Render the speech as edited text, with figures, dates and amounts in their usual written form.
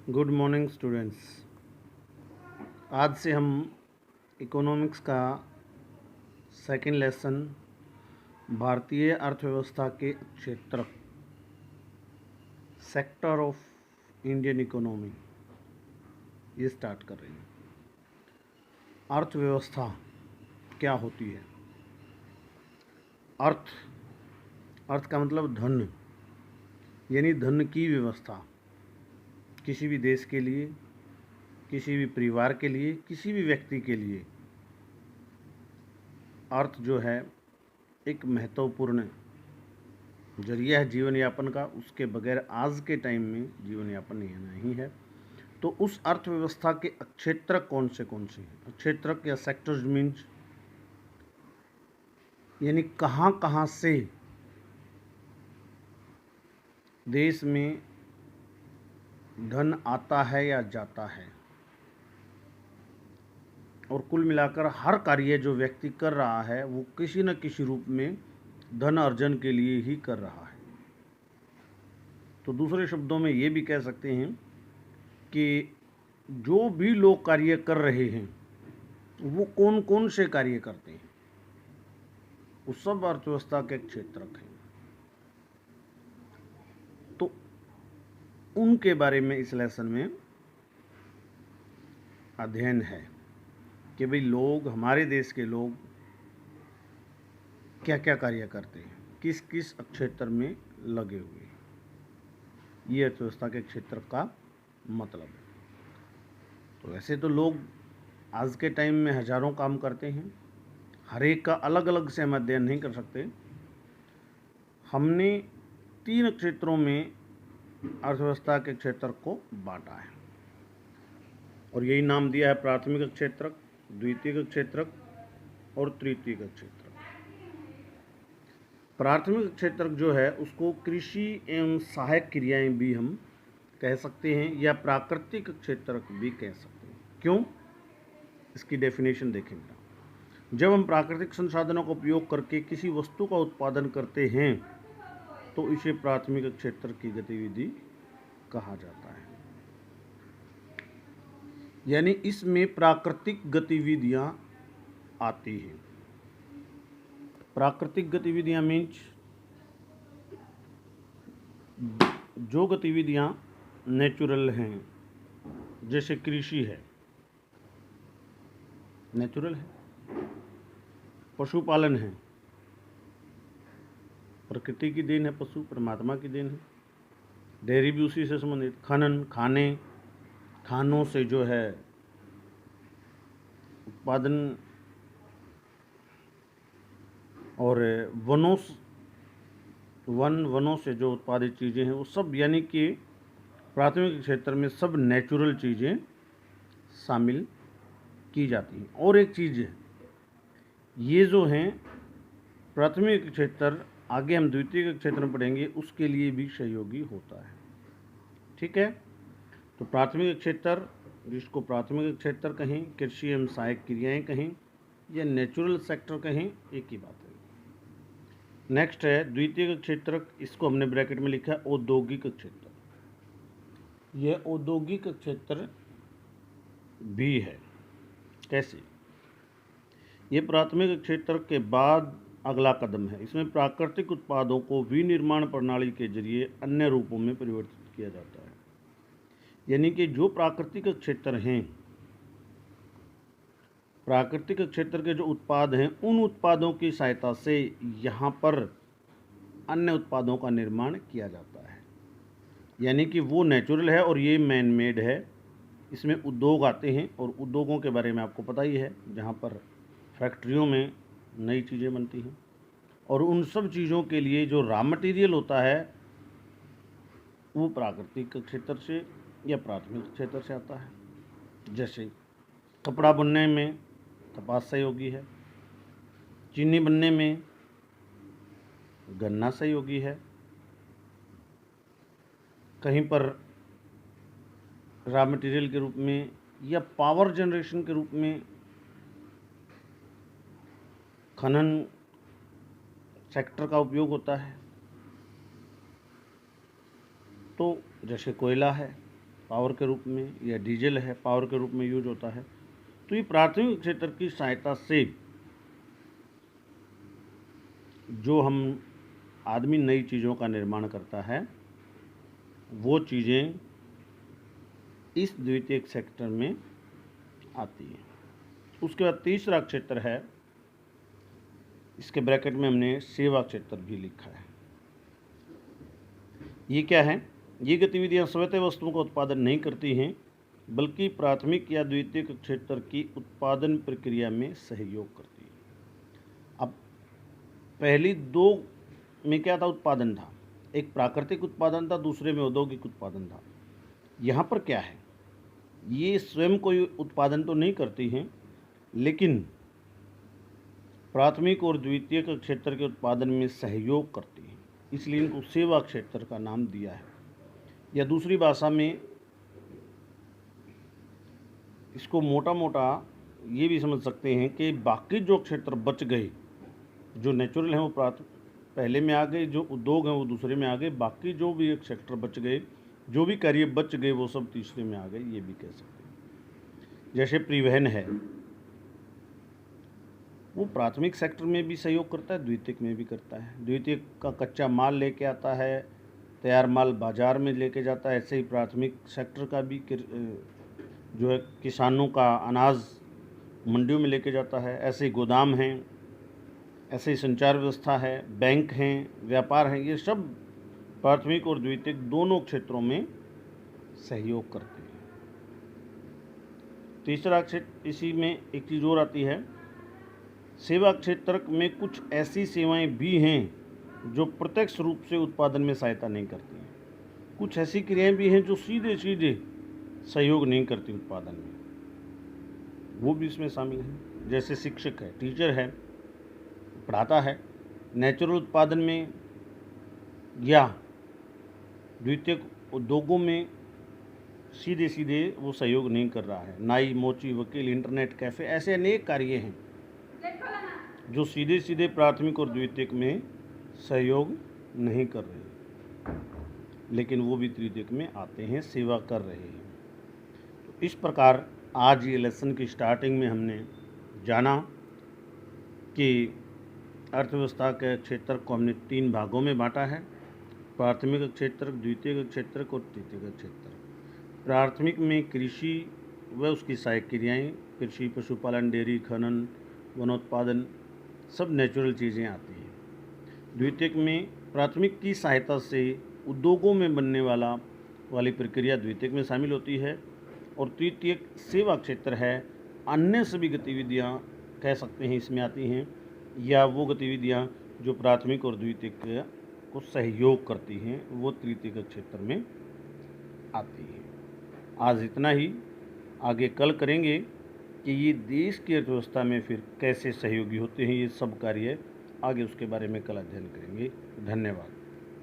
Good morning students. आज से हम इकोनॉमिक्स का सेकंड लेसन भारतीय अर्थव्यवस्था के क्षेत्र सेक्टर ऑफ इंडियन इकोनॉमी ये स्टार्ट कर रहे हैं। अर्थव्यवस्था क्या होती है? अर्थ का मतलब धन, यानी धन की व्यवस्था। किसी भी देश के लिए, किसी भी परिवार के लिए, किसी भी व्यक्ति के लिए अर्थ जो है एक महत्वपूर्ण जरिया है जीवन यापन का। उसके बगैर आज के टाइम में जीवन यापन नहीं है। तो उस अर्थव्यवस्था के क्षेत्र कौन से हैं? क्षेत्र या सेक्टर्स मीन्स यानी कहाँ से देश में धन आता है या जाता है, और कुल मिलाकर हर कार्य जो व्यक्ति कर रहा है वो किसी न किसी रूप में धन अर्जन के लिए ही कर रहा है। तो दूसरे शब्दों में ये भी कह सकते हैं कि जो भी लोग कार्य कर रहे हैं वो कौन कौन से कार्य करते हैं, वो सब अर्थव्यवस्था के क्षेत्रक हैं। तो उनके बारे में इस लेसन में अध्ययन है कि भाई लोग, हमारे देश के लोग क्या क्या कार्य करते हैं, किस किस क्षेत्र में लगे हुए हैं। ये अर्थव्यवस्था के क्षेत्र का मतलब है। तो वैसे तो लोग आज के टाइम में हजारों काम करते हैं, हर एक का अलग अलग से हम अध्ययन नहीं कर सकते। हमने 3 क्षेत्रों में अर्थव्यवस्था के क्षेत्र को बांटा है और यही नाम दिया है प्राथमिक क्षेत्रक, द्वितीयक क्षेत्रक और तृतीयक क्षेत्रक। प्राथमिक क्षेत्रक जो है उसको कृषि एवं सहायक क्रियाएं भी हम कह सकते हैं या प्राकृतिक क्षेत्रक भी कह सकते हैं। क्यों? इसकी डेफिनेशन देखेंगे। जब हम प्राकृतिक संसाधनों का उपयोग करके किसी वस्तु का उत्पादन करते हैं तो इसे प्राथमिक क्षेत्र की गतिविधि कहा जाता है। यानी इसमें प्राकृतिक गतिविधियां आती हैं। प्राकृतिक गतिविधियां मीन्स जो गतिविधियां नेचुरल हैं, जैसे कृषि है, नेचुरल है। पशुपालन है, प्रकृति की देन है, पशु परमात्मा की देन है। डेयरी भी उसी से संबंधित। खनन, खानों से जो है उत्पादन, और वनों से जो उत्पादित चीज़ें हैं वो सब, यानी कि प्राथमिक क्षेत्र में सब नेचुरल चीज़ें शामिल की जाती हैं। और एक चीज़ है, ये जो हैं प्राथमिक क्षेत्र, आगे हम द्वितीय क्षेत्र में पढ़ेंगे, उसके लिए भी सहयोगी होता है। ठीक है। तो प्राथमिक क्षेत्र, जिसको प्राथमिक क्षेत्र कहें, कृषि एवं सहायक क्रियाएं कहें या नेचुरल सेक्टर कहें, एक ही बात है। नेक्स्ट है द्वितीय क्षेत्र, इसको हमने ब्रैकेट में लिखा है औद्योगिक क्षेत्र। यह औद्योगिक क्षेत्र भी है। कैसे? ये प्राथमिक क्षेत्र के बाद अगला कदम है। इसमें प्राकृतिक उत्पादों को विनिर्माण प्रणाली के जरिए अन्य रूपों में परिवर्तित किया जाता है। यानी कि जो प्राकृतिक क्षेत्र हैं, प्राकृतिक क्षेत्र के जो उत्पाद हैं, उन उत्पादों की सहायता से यहाँ पर अन्य उत्पादों का निर्माण किया जाता है। यानी कि वो नेचुरल है और ये मैन मेड है। इसमें उद्योग आते हैं और उद्योगों के बारे में आपको पता ही है, जहाँ पर फैक्ट्रियों में नई चीज़ें बनती हैं और उन सब चीज़ों के लिए जो रॉ मटेरियल होता है वो प्राकृतिक क्षेत्र से या प्राथमिक क्षेत्र से आता है। जैसे कपड़ा बुनने में कपास सहयोगी है, चीनी बनने में गन्ना सहयोगी है, कहीं पर रॉ मटेरियल के रूप में या पावर जनरेशन के रूप में खनन सेक्टर का उपयोग होता है। तो जैसे कोयला है, पावर के रूप में, या डीजल है पावर के रूप में यूज होता है। तो ये प्राथमिक क्षेत्र की सहायता से जो हम आदमी नई चीज़ों का निर्माण करता है वो चीज़ें इस द्वितीयक सेक्टर में आती हैं। उसके बाद तीसरा क्षेत्र है, इसके ब्रैकेट में हमने सेवा क्षेत्र भी लिखा है। ये क्या है? ये गतिविधियां स्वतः वस्तुओं का उत्पादन नहीं करती हैं, बल्कि प्राथमिक या द्वितीयक क्षेत्र की उत्पादन प्रक्रिया में सहयोग करती हैं। अब पहली दो में क्या था? उत्पादन था। एक प्राकृतिक उत्पादन था, दूसरे में औद्योगिक उत्पादन था। यहाँ पर क्या है? ये स्वयं कोई उत्पादन तो नहीं करती हैं, लेकिन प्राथमिक और द्वितीयक क्षेत्र के उत्पादन में सहयोग करती हैं, इसलिए इनको सेवा क्षेत्र का नाम दिया है। या दूसरी भाषा में इसको मोटा मोटा ये भी समझ सकते हैं कि बाकी जो क्षेत्र बच गए, जो नेचुरल हैं वो पहले में आ गए, जो उद्योग हैं वो दूसरे में आ गए, बाकी जो भी एक सेक्टर बच गए, जो भी कार्य बच गए वो सब तीसरे में आ गए, ये भी कह सकते हैं। जैसे परिवहन है, वो प्राथमिक सेक्टर में भी सहयोग करता है, द्वितीयक में भी करता है। द्वितीयक का कच्चा माल लेके आता है, तैयार माल बाजार में लेके जाता है। ऐसे ही प्राथमिक सेक्टर का भी जो है किसानों का अनाज मंडियों में लेके जाता है। ऐसे ही गोदाम हैं, ऐसे ही संचार व्यवस्था है, बैंक हैं, व्यापार हैं, ये सब प्राथमिक और द्वितीयक दोनों क्षेत्रों में सहयोग करते हैं। तीसरा क्षेत्र, इसी में एक चीज़ और आती है, सेवा क्षेत्र में कुछ ऐसी सेवाएं भी हैं जो प्रत्यक्ष रूप से उत्पादन में सहायता नहीं करती हैं। कुछ ऐसी क्रियाएं भी हैं जो सीधे सीधे सहयोग नहीं करती उत्पादन में, वो भी इसमें शामिल हैं। जैसे शिक्षक है, टीचर है, पढ़ाता है, नेचुरल उत्पादन में या द्वितीयक उद्योगों में सीधे सीधे वो सहयोग नहीं कर रहा है। नाई, मोची, वकील, इंटरनेट कैफ़े, ऐसे अनेक कार्य हैं जो सीधे सीधे प्राथमिक और द्वितीयक में सहयोग नहीं कर रहे, लेकिन वो भी तृतीयक में आते हैं, सेवा कर रहे हैं। तो इस प्रकार आज ये लेसन की स्टार्टिंग में हमने जाना कि अर्थव्यवस्था के क्षेत्र को हमने 3 भागों में बांटा है, प्राथमिक क्षेत्र, द्वितीयक क्षेत्र और तृतीयक क्षेत्र। प्राथमिक में कृषि व उसकी सहायक क्रियाएँ, कृषि, पशुपालन, डेयरी, खनन, वनोत्पादन, सब नेचुरल चीज़ें आती हैं। द्वितीयक में प्राथमिक की सहायता से उद्योगों में बनने वाली प्रक्रिया द्वितीयक में शामिल होती है। और तृतीयक सेवा क्षेत्र है, अन्य सभी गतिविधियां कह सकते हैं इसमें आती हैं, या वो गतिविधियां जो प्राथमिक और द्वितीयक को सहयोग करती हैं, वो तृतीयक क्षेत्र में आती हैं। आज इतना ही, आगे कल करेंगे कि ये देश की अर्थव्यवस्था में फिर कैसे सहयोगी होते हैं ये सब कार्य, आगे उसके बारे में कल अध्ययन करेंगे। धन्यवाद।